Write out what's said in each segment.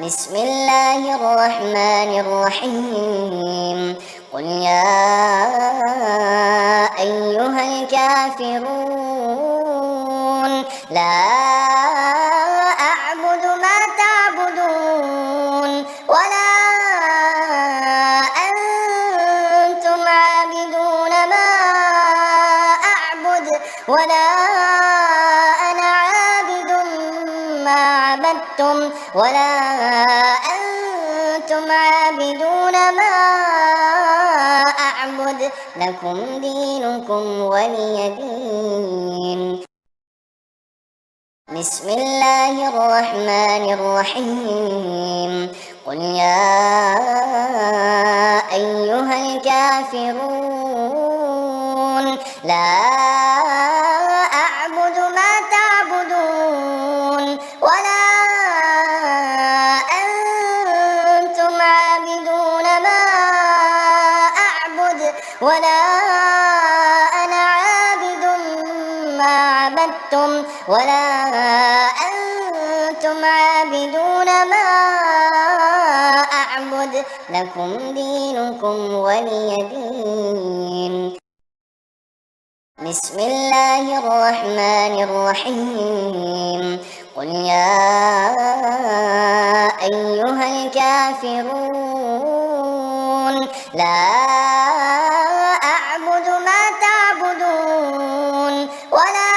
بسم الله الرحمن الرحيم. قل يا أيها الكافرون لا أعبد ما تعبدون ولا أنتم عابدون ما أعبد ولا أنا عابد ما عبدتم ولا أنتم عابدون ما أعبد لكم دينكم ولي دين. بسم الله الرحمن الرحيم. قل يا أيها الكافرون لا أعبد ما تعبدون ولا أنتم عابدون ما أعبد ولا أنا عابد ما عبدتم ولا أنتم عابدون ما أعبد لكم دينكم ولي دين. بسم الله الرحمن الرحيم. قل يا أيها الكافرون لا أعبد ما تعبدون ولا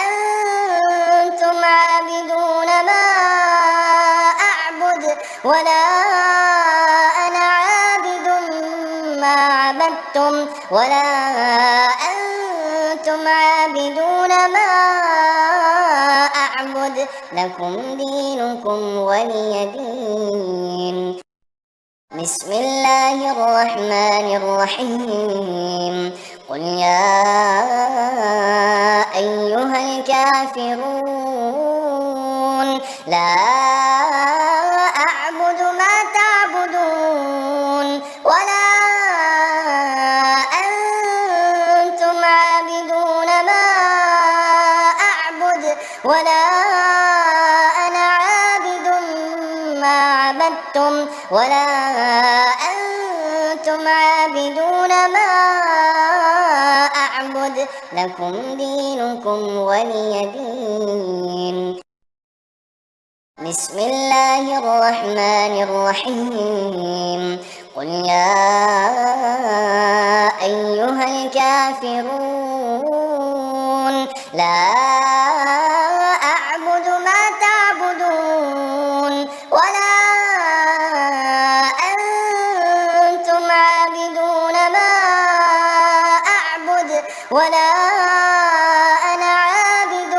أنتم عابدون ما أعبد ولا أنا عابد ما عبدتم ولا أنتم عابدون ما أعبد لكم دينكم ولي دين. بسم الله الرحمن الرحيم. قل يا أيها الكافرون لا أعبد ما تعبدون ولا أنتم عابدون ما أعبد ولا أنا عابد ما عبدتم ولا أنتم عابدون ما أعبد لكم دينكم ولي دين. بسم الله الرحمن الرحيم. قل يا أيها الكافرون لا أعبد ما تعبدون ولا أنتم عابدون ما أعبد ولا أنا عابد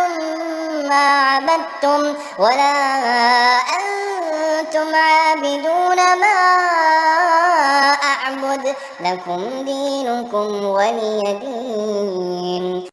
ما عبدتم ولا أنتم عابدون ما أعبد لكم دينكم ولي دين.